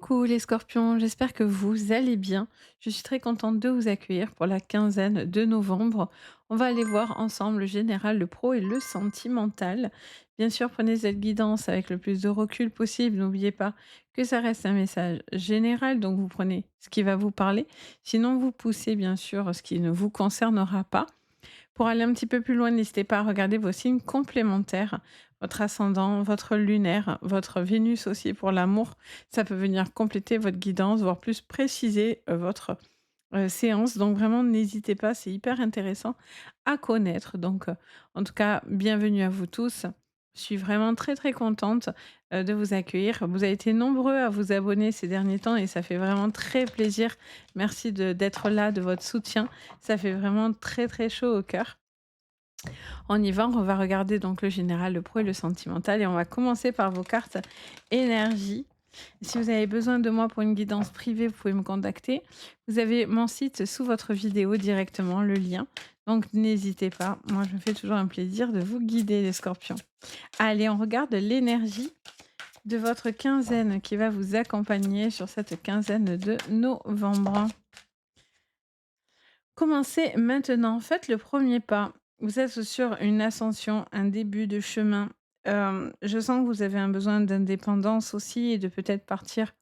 Coucou les scorpions, j'espère que vous allez bien. Je suis très contente de vous accueillir pour la quinzaine de novembre. On va aller voir ensemble le général, le pro et le sentimental. Bien sûr, prenez cette guidance avec le plus de recul possible. N'oubliez pas que ça reste un message général, donc vous prenez ce qui va vous parler. Sinon, vous poussez bien sûr ce qui ne vous concernera pas. Pour aller un petit peu plus loin, n'hésitez pas à regarder vos signes complémentaires, votre ascendant, votre lunaire, votre Vénus aussi pour l'amour. Ça peut venir compléter votre guidance, voire plus préciser votre séance. Donc vraiment, n'hésitez pas, c'est hyper intéressant à connaître. Donc en tout cas, bienvenue à vous tous. Je suis vraiment très très contente de vous accueillir. Vous avez été nombreux à vous abonner ces derniers temps et ça fait vraiment très plaisir. Merci d'être là, de votre soutien. Ça fait vraiment très très chaud au cœur. On y va, on va regarder donc le général, le pro et le sentimental et on va commencer par vos cartes énergie. Si vous avez besoin de moi pour une guidance privée, vous pouvez me contacter. Vous avez mon site sous votre vidéo directement, le lien. Donc n'hésitez pas, moi je me fais toujours un plaisir de vous guider les scorpions. Allez, on regarde l'énergie de votre quinzaine qui va vous accompagner sur cette quinzaine de novembre. Commencez maintenant, faites le premier pas. Vous êtes sur une ascension, un début de chemin. Je sens que vous avez un besoin d'indépendance aussi et de peut-être partir,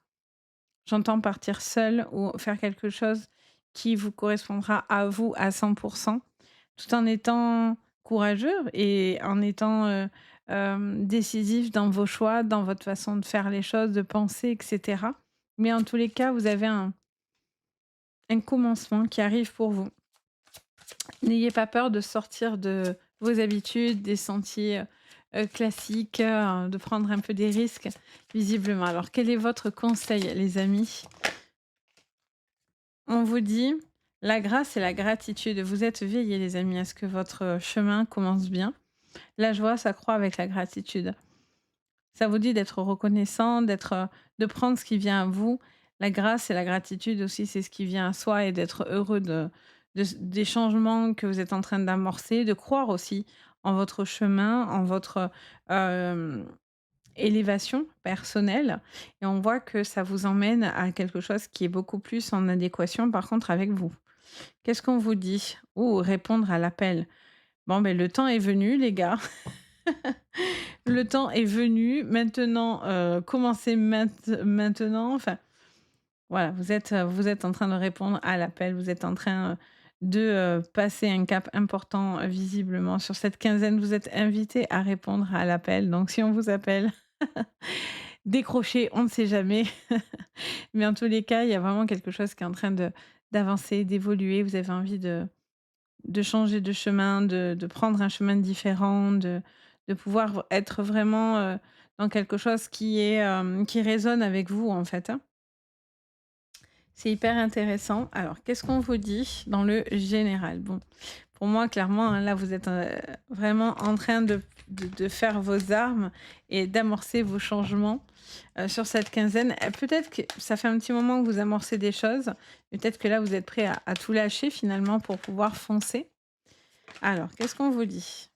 j'entends partir seul ou faire quelque chose qui vous correspondra à vous à 100, tout en étant courageux et en étant, décisif dans vos choix, dans votre façon de faire les choses, de penser et cetera. Mais en tous les cas, vous avez un commencement qui arrive pour vous. N'ayez pas peur de sortir de vos habitudes, des sentiers, classiques, de prendre un peu des risques, visiblement. Alors quel est votre conseil, les amis? On vous dit: «La grâce et la gratitude». Vous êtes veillés, les amis, à ce que votre, chemin commence bien. La joie s'accroît avec la gratitude. Ça vous dit d'être reconnaissant, de prendre ce qui vient à vous. La grâce et la gratitude aussi, c'est ce qui vient à soi et d'être heureux des changements que vous êtes en train d'amorcer, de croire aussi en votre chemin, en votre, hem, élévation personnelle et on voit que ça vous emmène à quelque chose qui est beaucoup plus en adéquation par contre avec vous. Qu'est-ce qu'on vous dit? Répondre à l'appel. Bon, ben le temps est venu les gars. Le temps est venu, maintenant, commencez maintenant, enfin, voilà, vous êtes en train de répondre à l'appel, vous êtes en train, de, passer un cap important, visiblement sur cette quinzaine. Vous êtes invité à répondre à l'appel, donc si on vous appelle, décrochez, on ne sait jamais. Mais en tous les cas, il y a vraiment quelque chose qui est en train d'avancer, d'évoluer. Vous avez envie de changer de chemin, de prendre un chemin différent, de pouvoir être vraiment, dans quelque chose qui résonne avec vous, en fait, hein. C'est hyper intéressant. Alors, qu'est-ce qu'on vous dit dans le général? Bon, pour moi, clairement, hein, là, vous êtes, vraiment en train de faire vos armes et d'amorcer vos changements, sur cette quinzaine. Peut-être que ça fait un petit moment que vous amorcez des choses, peut-être que là, vous êtes prêt à tout lâcher finalement pour pouvoir foncer. Alors, qu'est-ce qu'on vous dit?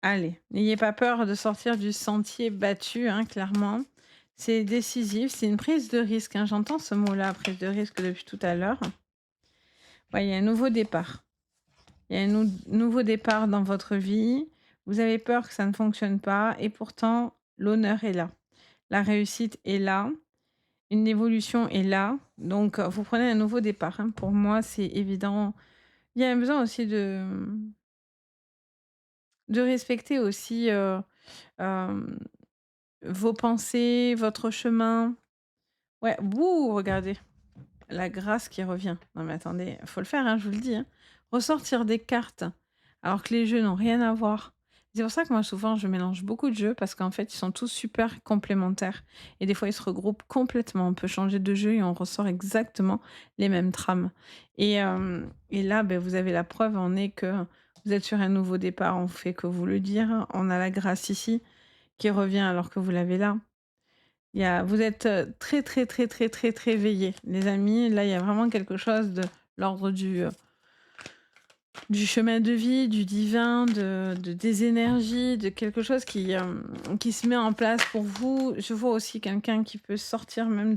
Allez, n'ayez pas peur de sortir du sentier battu, hein, clairement. C'est décisif, c'est une prise de risque, hein. J'entends ce mot-là, prise de risque, depuis tout à l'heure. Ouais, il y a un nouveau départ. Il y a un nouveau départ dans votre vie. Vous avez peur que ça ne fonctionne pas et pourtant, l'honneur est là. La réussite est là. Une évolution est là. Donc, vous prenez un nouveau départ, hein. Pour moi, c'est évident. Il y a un besoin aussi de respecter aussi, hem vos pensées, votre chemin. Ouais, bouh, regardez, la grâce qui revient. Non mais attendez, faut le faire, hein, je vous le dis, hein. Ressortir des cartes, alors que les jeux n'ont rien à voir. C'est pour ça que moi souvent je mélange beaucoup de jeux parce qu'en fait ils sont tous super complémentaires et des fois ils se regroupent complètement. On peut changer de jeu et on ressort exactement les mêmes trames et là, beh, vous avez la preuve en est que vous êtes sur un nouveau départ, on fait que vous le dire. On a la grâce ici qui revient alors que vous l'avez là. Vous êtes, très, très, très, très, très, très veillés, les amis. Là, il y a vraiment quelque chose de l'ordre du chemin de vie, du divin, des énergies, de quelque chose qui se met en place pour vous. Je vois aussi quelqu'un qui peut sortir même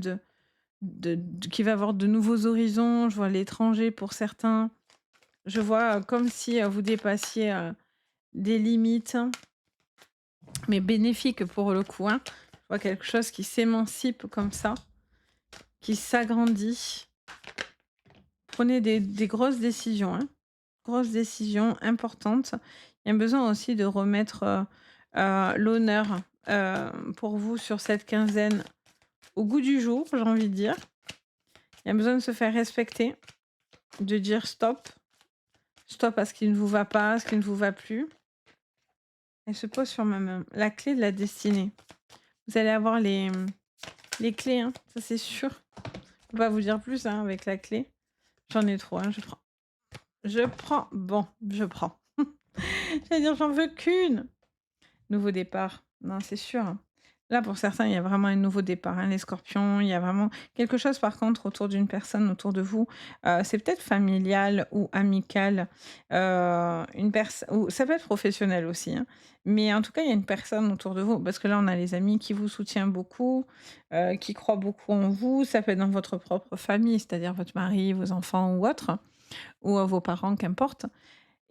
qui va avoir de nouveaux horizons. Je vois l'étranger pour certains. Je vois, comme si, vous dépassiez, des limites, mais bénéfiques pour le coup, hein. Je vois quelque chose qui s'émancipe comme ça, qui s'agrandit. Prenez des grosses décisions, hein, grosses décisions importantes. Il y a besoin aussi de remettre, l'honneur, pour vous sur cette quinzaine au goût du jour, j'ai envie de dire. Il y a besoin de se faire respecter, de dire stop, stop à ce qui ne vous va pas, à ce qui ne vous va plus. Elle se pose sur ma main. La clé de la destinée. Vous allez avoir les clés, hein, ça c'est sûr. Je peux pas vous dire plus, hein, avec la clé. J'en ai trop, hein, je prends. Je prends. Bon, je prends. J'allais dire j'en veux qu'une. Nouveau départ. Non, c'est sûr, hein. Là, pour certains, il y a vraiment un nouveau départ, hein, les scorpions. Il y a vraiment quelque chose, par contre, autour d'une personne, autour de vous. C'est peut-être familial ou amical. Une personne, ou ça peut être professionnel aussi, hein. Mais en tout cas, il y a une personne autour de vous. Parce que là, on a les amis qui vous soutiennent beaucoup, qui croient beaucoup en vous. Ça peut être dans votre propre famille, c'est-à-dire votre mari, vos enfants ou autres, ou vos parents, qu'importe.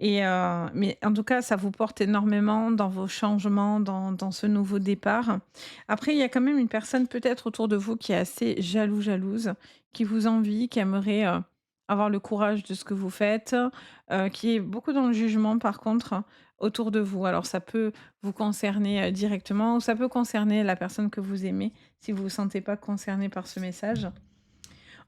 Mais en tout cas, ça vous porte énormément dans vos changements, dans ce nouveau départ. Après, il y a quand même une personne peut-être autour de vous qui est assez jalouse, qui vous envie, qui aimerait, avoir le courage de ce que vous faites, qui est beaucoup dans le jugement par contre, autour de vous. Alors ça peut vous concerner, directement ou ça peut concerner la personne que vous aimez, si vous ne vous sentez pas concerné par ce message.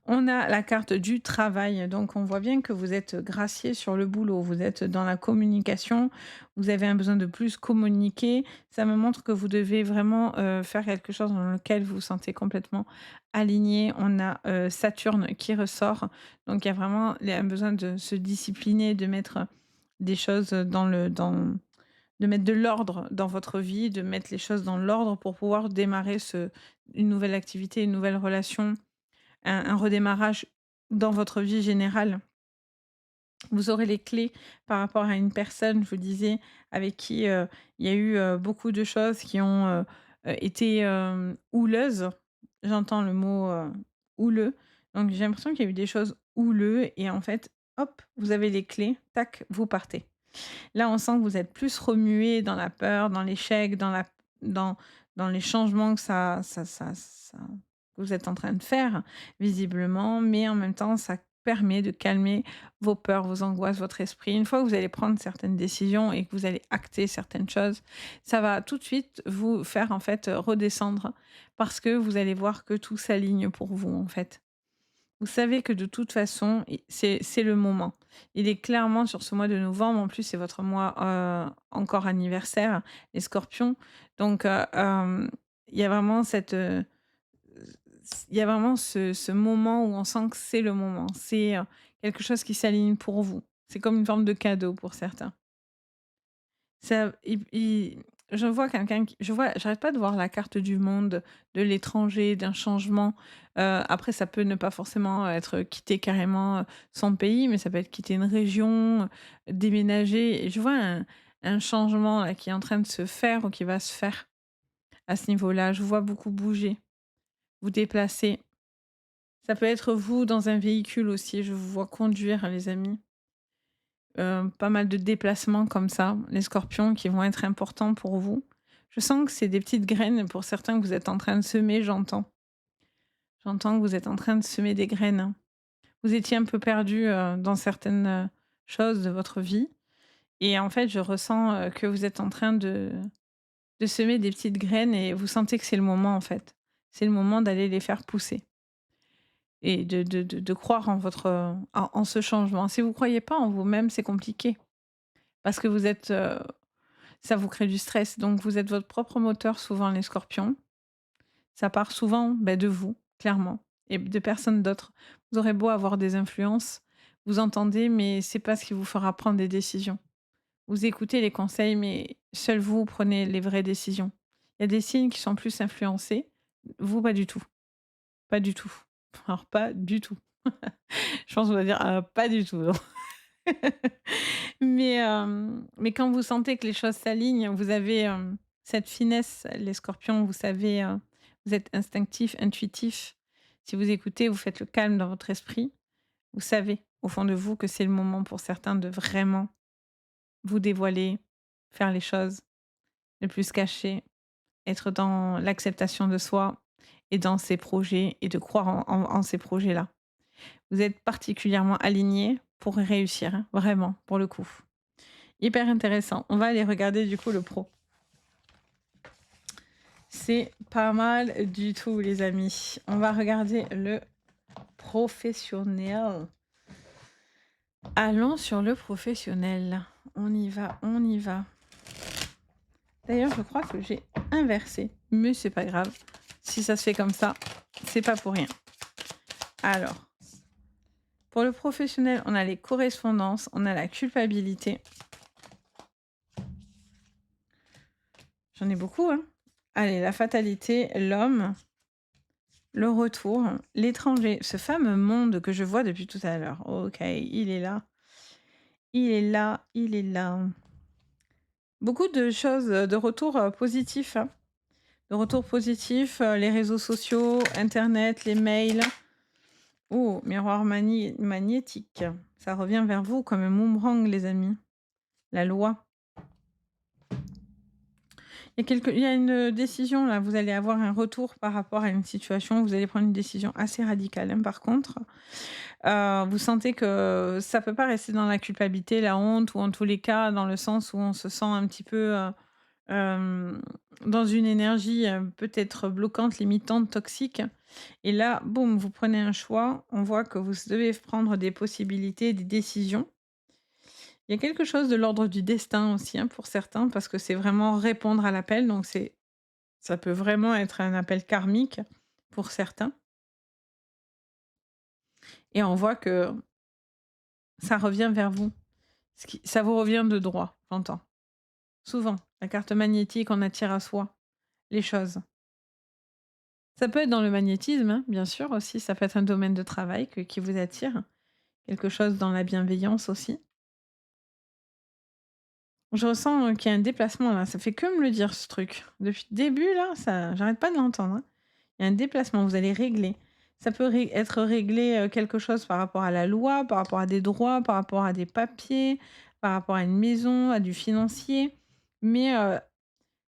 On a la carte du travail, donc on voit bien que vous êtes gracié sur le boulot, vous êtes dans la communication, vous avez un besoin de plus communiquer. Ça me montre que vous devez vraiment, faire quelque chose dans lequel vous vous sentez complètement aligné. On a, Saturne qui ressort, donc il y a un besoin de se discipliner, de mettre des choses de mettre de l'ordre dans votre vie, de mettre les choses dans l'ordre pour pouvoir démarrer une nouvelle activité, une nouvelle relation, un redémarrage dans votre vie générale. Vous aurez les clés par rapport à une personne, je vous disais, avec qui, il y a eu, beaucoup de choses qui ont, été, houleuses. J'entends le mot, houleux. Donc j'ai l'impression qu'il y a eu des choses houleux et en fait, hop, vous avez les clés, tac, vous partez. Là, on sent que vous êtes plus remué dans la peur, dans l'échec, dans dans les changements que ça que vous êtes en train de faire, visiblement, mais en même temps, ça permet de calmer vos peurs, vos angoisses, votre esprit. Une fois que vous allez prendre certaines décisions et que vous allez acter certaines choses, ça va tout de suite vous faire, en fait, redescendre parce que vous allez voir que tout s'aligne pour vous, en fait. Vous savez que de toute façon, c'est le moment. Il est clairement sur ce mois de novembre, en plus, c'est votre mois, encore anniversaire, les scorpions. Donc, il y a vraiment il y a vraiment ce moment où on sent que c'est le moment. C'est, quelque chose qui s'aligne pour vous. C'est comme une forme de cadeau pour certains. Ça il je vois quelqu'un qui j'arrête pas de voir la carte du monde, de l'étranger, d'un changement. Après ça peut ne pas forcément être quitter carrément, son pays, mais ça peut être quitter une région, déménager et je vois un changement là qui est en train de se faire ou qui va se faire à ce niveau-là. Je vous vois beaucoup bouger, vous déplacer. Ça peut être vous dans un véhicule aussi, je vous vois conduire les amis. Pas mal de déplacements comme ça, les scorpions qui vont être importants pour vous. Je sens que c'est des petites graines pour certains que vous êtes en train de semer, j'entends. J'entends que vous êtes en train de semer des graines. Vous étiez un peu perdu, dans certaines, choses de votre vie et en fait, je ressens, que vous êtes en train de semer des petites graines et vous sentez que c'est le moment, en fait. C'est le moment d'aller les faire pousser et de croire en votre, en ce changement. Si vous ne croyez pas en vous-même, c'est compliqué parce que vous êtes, ça vous crée du stress, donc vous êtes votre propre moteur souvent les scorpions. Ça part souvent, de vous, clairement et de personne d'autre. Vous aurez beau avoir des influences, vous entendez, mais c'est pas ce qui vous fera prendre des décisions. Vous écoutez les conseils, mais seul vous prenez les vraies décisions. Il y a des signes qui sont plus influencés, vous pas du tout, pas du tout. Alors pas du tout. Je pense qu'on va dire, pas du tout, non. Mais quand vous sentez que les choses s'alignent, vous avez, cette finesse, les scorpions, vous savez, vous êtes instinctif, intuitif. Si vous écoutez, vous faites le calme dans votre esprit. Vous savez, au fond de vous, que c'est le moment pour certains de vraiment vous dévoiler, faire les choses, ne plus se cacher, être dans l'acceptation de soi et dans ses projets et de croire en ces projets-là. Vous êtes particulièrement alignés pour réussir, hein, vraiment, pour le coup. Hyper intéressant. On va aller regarder du coup le pro. C'est pas mal du tout, les amis. On va regarder le professionnel. Allons sur le professionnel. On y va, on y va. D'ailleurs, je crois que j'ai inversé, mais c'est pas grave. Si ça se fait comme ça, c'est pas pour rien. Alors, pour le professionnel, on a les correspondances, on a la culpabilité. J'en ai beaucoup, hein. Allez, la fatalité, l'homme, le retour, l'étranger, ce fameux monde que je vois depuis tout à l'heure. OK, il est là. Il est là, il est là. Beaucoup de choses, de retours, positifs, hein. De retours positifs, les réseaux sociaux, internet, les mails. Oh, miroir magnétique. Ça revient vers vous comme un boomerang, les amis. La loi. Il y a une décision là, vous allez avoir un retour par rapport à une situation, vous allez prendre une décision assez radicale, hein, par contre. Vous sentez que ça peut pas rester dans la culpabilité, la honte ou en tous les cas dans le sens où on se sent un petit peu, hem, dans une énergie, peut-être bloquante, limitante, toxique et là, boum, vous prenez un choix. On voit que vous devez prendre des possibilités, des décisions. Il y a quelque chose de l'ordre du destin aussi, hein, pour certains parce que c'est vraiment répondre à l'appel donc ça peut vraiment être un appel karmique pour certains et on voit que ça revient vers vous. Ça vous revient de droit, j'entends. Souvent, la carte magnétique, on attire à soi les choses. Ça peut être dans le magnétisme, hein, bien sûr aussi, ça peut être un domaine de travail qui vous attire, quelque chose dans la bienveillance aussi. Je ressens, qu'il y a un déplacement là, ça fait que me le dire ce truc. Depuis le début là, ça j'arrête pas de l'entendre, hein. Il y a un déplacement, vous allez régler. Ça peut être réglé, quelque chose par rapport à la loi, par rapport à des droits, par rapport à des papiers, par rapport à une maison, à du financier. Mais,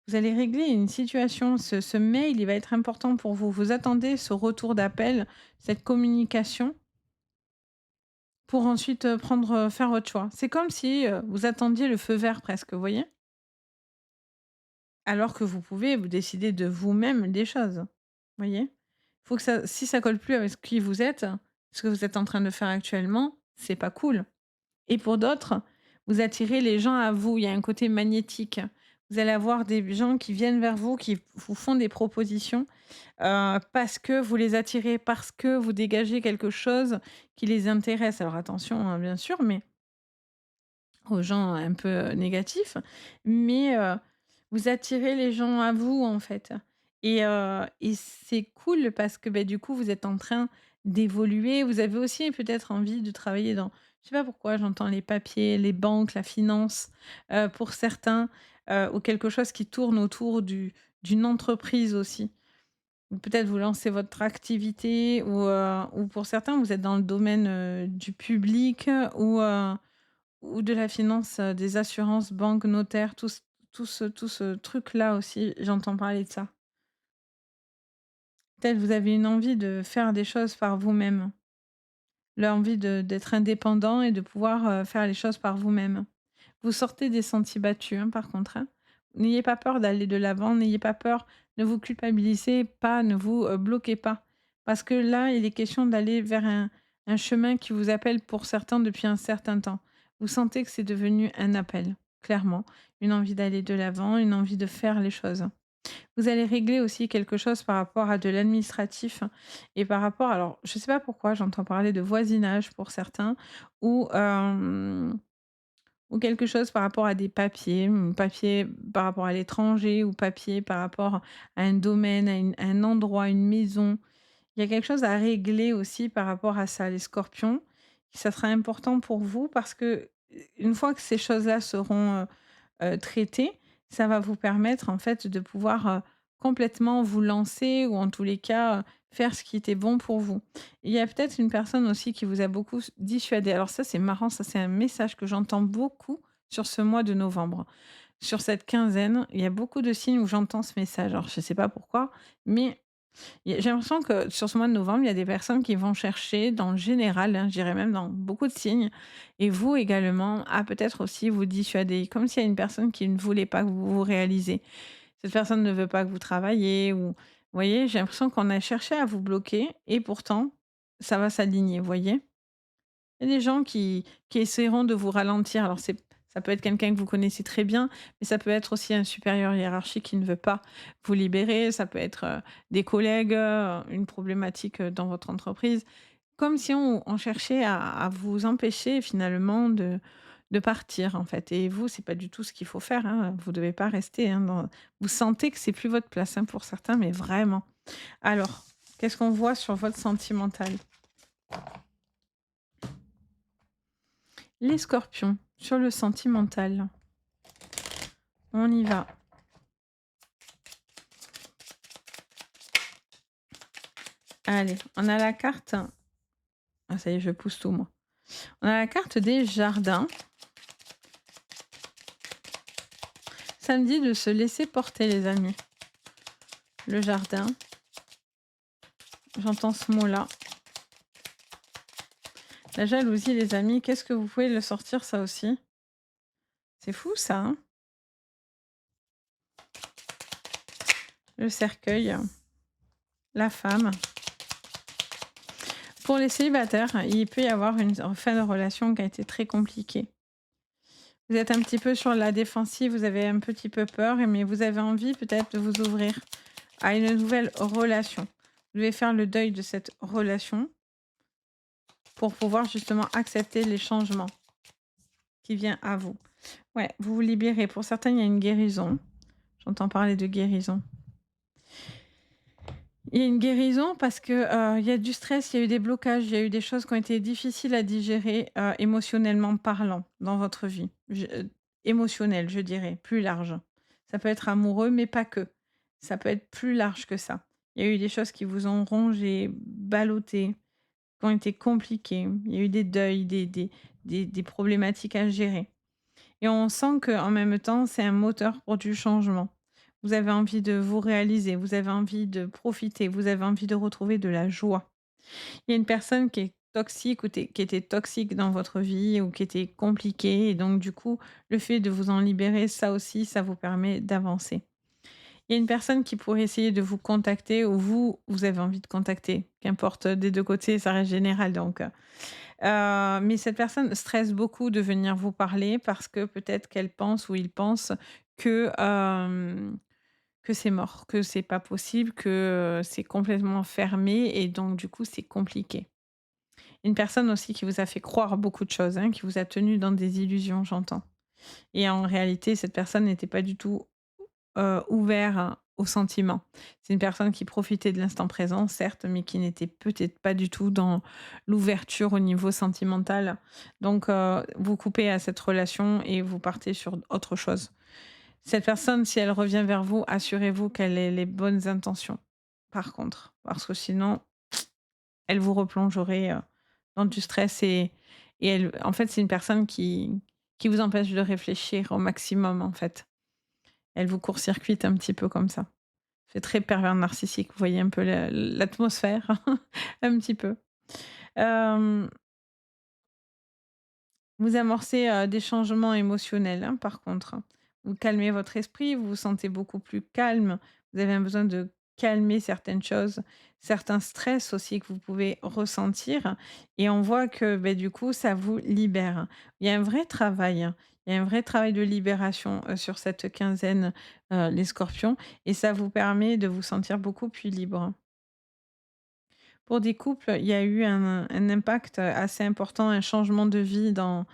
vous allez régler une situation. Ce mail, il va être important pour vous. Vous attendez ce retour d'appel, cette communication pour ensuite, faire votre choix. C'est comme si, vous attendiez le feu vert presque, vous voyez? Alors que vous pouvez vous décider de vous-même des choses. Vous voyez? Faut que ça si ça colle plus avec ce qui vous êtes, ce que vous êtes en train de faire actuellement, c'est pas cool. Et pour d'autres, vous attirez les gens à vous. Il y a un côté magnétique. Vous allez avoir des gens qui viennent vers vous, qui vous font des propositions, parce que vous les attirez, parce que vous dégagez quelque chose qui les intéresse. Alors attention, hein, bien sûr, mais aux gens un peu, négatifs, mais vous attirez les gens à vous, en fait et c'est cool parce que, beh, du coup, vous êtes en train d'évoluer. Vous avez aussi peut-être envie de travailler dans je sais pas pourquoi j'entends les papiers, les banques, la finance, pour certains, ou quelque chose qui tourne autour d'une entreprise aussi. Ou peut-être vous lancez votre activité ou pour certains, vous êtes dans le domaine, du public ou de la finance, des assurances, banques, notaires, tout ce truc-là aussi, j'entends parler de ça. Peut-être vous avez une envie de faire des choses par vous-même. L'envie d'être indépendant et de pouvoir, faire les choses par vous-même. Vous sortez des sentiers battus, hein, par contre, hein. N'ayez pas peur d'aller de l'avant, n'ayez pas peur, ne vous culpabilisez pas, ne vous, bloquez pas. Parce que là, il est question d'aller vers un chemin qui vous appelle pour certains depuis un certain temps. Vous sentez que c'est devenu un appel, clairement. Une envie d'aller de l'avant, une envie de faire les choses. Vous allez régler aussi quelque chose par rapport à de l'administratif et par rapport alors je ne sais pas pourquoi j'entends parler de voisinage pour certains ou, ou quelque chose par rapport à des papiers, papiers par rapport à l'étranger ou papiers par rapport à un domaine, à un endroit, une maison. Il y a quelque chose à régler aussi par rapport à ça, les scorpions, Ça sera important pour vous parce que, une fois que ces choses-là seront, traitées, ça va vous permettre en fait de pouvoir, complètement vous lancer ou en tous les cas, faire ce qui était bon pour vous. Il y a peut-être une personne aussi qui vous a beaucoup dissuadé. Alors ça, c'est marrant, ça c'est un message que j'entends beaucoup sur ce mois de novembre. Sur cette quinzaine, il y a beaucoup de signes où j'entends ce message. Alors je ne sais pas pourquoi, mais j'ai l'impression que sur ce mois de novembre, il y a des personnes qui vont chercher dans le général, hein, je dirais même dans beaucoup de signes et vous également, à peut-être aussi vous dissuader. Comme s'il y a une personne qui ne voulait pas que vous vous réalisez. Cette personne ne veut pas que vous travailliez ou vous voyez? J'ai l'impression qu'on a cherché à vous bloquer et pourtant ça va s'aligner, vous voyez? Il y a des gens qui essaieront de vous ralentir. Alors ça peut être quelqu'un que vous connaissez très bien, mais ça peut être aussi un supérieur hiérarchique qui ne veut pas vous libérer. Ça peut être, des collègues, une problématique, dans votre entreprise. Comme si on cherchait à vous empêcher finalement de partir, en fait et vous, c'est pas du tout ce qu'il faut faire, hein. Vous devez pas rester, hein, dans vous sentez que c'est plus votre place, hein, pour certains, mais vraiment. Alors, qu'est-ce qu'on voit sur votre sentimental? Les scorpions, sur le sentimental, on y va. Allez, on a la carte ah ça y est, je pousse tout moi. On a la carte des jardins. Ça me dit de se laisser porter les amis. Le jardin, j'entends ce mot-là. La jalousie les amis, qu'est-ce que vous pouvez le sortir ça aussi? C'est fou ça, hein? Le cercueil, la femme. Pour les célibataires, il peut y avoir une fin de relation qui a été très compliquée. Vous êtes un petit peu sur la défensive, vous avez un petit peu peur, mais vous avez envie peut-être de vous ouvrir à une nouvelle relation. Vous devez faire le deuil de cette relation pour pouvoir justement accepter les changements qui viennent à vous. Ouais, vous vous libérez. Pour certains, il y a une guérison. J'entends parler de guérison. Il y a une guérison parce que, il y a du stress, il y a eu des blocages, il y a eu des choses qui ont été difficiles à digérer, émotionnellement parlant dans votre vie. Émotionnelle, je dirais, plus large. Ça peut être amoureux, mais pas que. Ça peut être plus large que ça. Il y a eu des choses qui vous ont rongé, ballotté, qui ont été compliquées. Il y a eu des deuils, des problématiques à gérer. Et on sent qu'en même temps, c'est un moteur pour du changement. Vous avez envie de vous réaliser, vous avez envie de profiter, vous avez envie de retrouver de la joie. Il y a une personne qui est toxique ou qui était toxique dans votre vie ou qui était compliquée et donc du coup, le fait de vous en libérer, ça aussi, ça vous permet d'avancer. Il y a une personne qui pourrait essayer de vous contacter ou vous, vous avez envie de contacter. Qu'importe, des 2 côtés, ça reste général donc mais cette personne stresse beaucoup de venir vous parler parce que peut-être qu'elle pense ou il pense que, que c'est mort, que c'est pas possible, que, c'est complètement fermé et donc du coup, c'est compliqué. Une personne aussi qui vous a fait croire beaucoup de choses, hein, qui vous a tenu dans des illusions, j'entends et en réalité, cette personne n'était pas du tout ouvert aux sentiments. C'est une personne qui profitait de l'instant présent, certes, mais qui n'était peut-être pas du tout dans l'ouverture au niveau sentimental. Donc, vous coupez à cette relation et vous partez sur autre chose. Cette personne, si elle revient vers vous, assurez-vous qu'elle ait les bonnes intentions, par contre, parce que sinon, elle vous replongerait, dans du stress et elle en fait, c'est une personne qui vous empêche de réfléchir au maximum, en fait. Elle vous court-circuite un petit peu comme ça. C'est très pervers narcissique, vous voyez un peu l'atmosphère? Un petit peu. Hem, vous amorcez, des changements émotionnels, hein, par contre, hein. Vous calmez votre esprit, vous vous sentez beaucoup plus calme. Vous avez un besoin de calmer certaines choses, certains stress aussi que vous pouvez ressentir et on voit que, beh, du coup, ça vous libère. Il y a un vrai travail, hein. Il y a un vrai travail de libération, sur cette quinzaine, les scorpions et ça vous permet de vous sentir beaucoup plus libre. Pour des couples, il y a eu un impact assez important, un changement de vie dans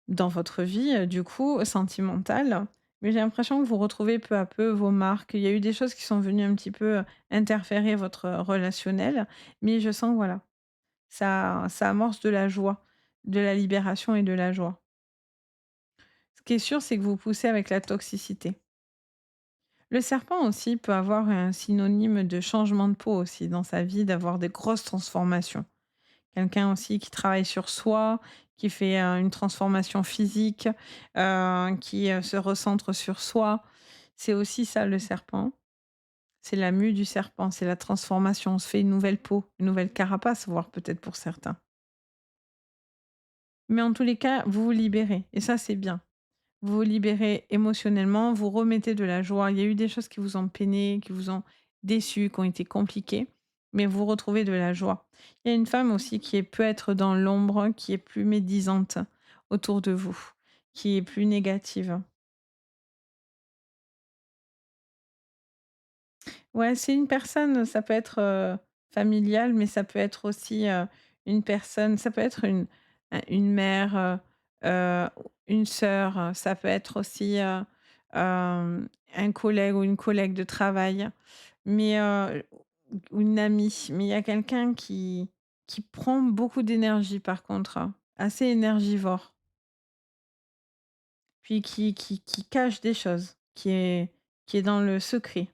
votre vie, du coup, sentimentale. Mais j'ai l'impression que vous retrouvez peu à peu vos marques. Il y a eu des choses qui sont venues un petit peu, interférer votre relationnel, mais je sens, voilà, ça amorce de la joie. de la libération et de la joie. Ce qui est sûr, c'est que vous poussez avec la toxicité. Le serpent aussi peut avoir un synonyme de changement de peau aussi dans sa vie, d'avoir des grosses transformations. Quelqu'un aussi qui travaille sur soi, qui fait, une transformation physique, qui, se recentre sur soi. C'est aussi ça le serpent. C'est la mue du serpent, c'est la transformation. On se fait une nouvelle peau, une nouvelle carapace, voire peut-être pour certains. Mais en tous les cas, vous vous libérez et ça, c'est bien. Vous vous libérez émotionnellement, vous remettez de la joie. Il y a eu des choses qui vous ont peiné, qui vous ont déçu, qui ont été compliquées, mais vous retrouvez de la joie. Il y a une femme aussi qui peut être dans l'ombre, qui est plus médisante autour de vous, qui est plus négative. Ouais, c'est une personne, ça peut être, familial, mais ça peut être aussi, une personne ça peut être une mère, une sœur, ça peut être aussi, un collègue ou une collègue de travail, mais, ou une amie. Mais il y a quelqu'un qui prend beaucoup d'énergie par contre, assez énergivore, puis qui cache des choses, qui est dans le secret,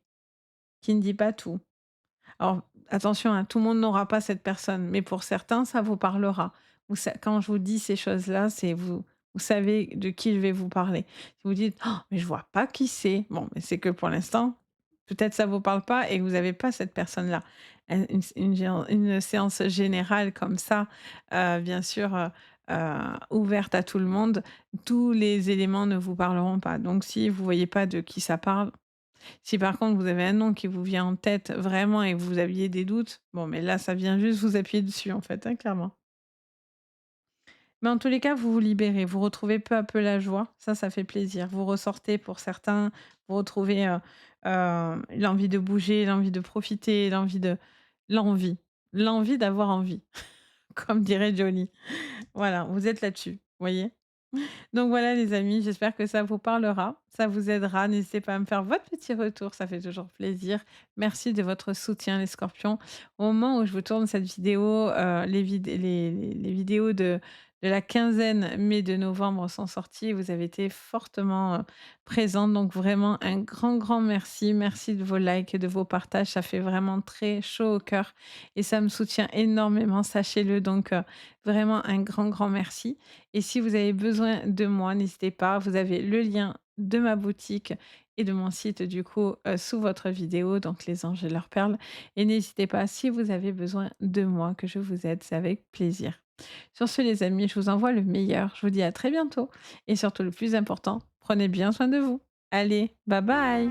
qui ne dit pas tout. Alors, attention, hein, tout le monde n'aura pas cette personne, mais pour certains, ça vous parlera. Quand je vous dis ces choses-là, c'est vous savez de qui je vais vous parler. Si vous dites: «Oh, mais je vois pas qui c'est», bon, mais c'est que pour l'instant, peut-être ça vous parle pas et que vous avez pas cette personne-là. Une séance générale comme ça, bien sûr, ouverte à tout le monde, tous les éléments ne vous parleront pas. Donc si vous voyez pas de qui ça parle, si par contre vous avez un nom qui vous vient en tête vraiment et que vous aviez des doutes, bon, mais là, ça vient juste vous appuyer dessus en fait, hein, clairement. Mais en tous les cas, vous vous libérez, vous retrouvez peu à peu la joie, ça fait plaisir. Vous ressortez pour certains, vous retrouvez, l'envie de bouger, l'envie de profiter, l'envie, l'envie d'avoir envie, comme dirait Johnny. Voilà, vous êtes là-dessus, vous voyez? Donc voilà les amis, j'espère que ça vous parlera, ça vous aidera. N'hésitez pas à me faire votre petit retour, ça fait toujours plaisir. Merci de votre soutien les scorpions. Au moment où je vous tourne cette vidéo, les vidéos de la quinzaine mai de novembre sont sorties. Vous avez été fortement, présentes, donc vraiment un grand, grand merci. Merci de vos likes et de vos partages, ça fait vraiment très chaud au cœur et ça me soutient énormément, sachez-le. Donc vraiment un grand, grand merci. Et si vous avez besoin de moi, n'hésitez pas, vous avez le lien de ma boutique et de mon site du coup, sous votre vidéo, donc Les Anges et leurs perles, et n'hésitez pas si vous avez besoin de moi, que je vous aide, c'est avec plaisir. Sur ce les amis, je vous envoie le meilleur, je vous dis à très bientôt et surtout le plus important, prenez bien soin de vous. Allez, bye bye!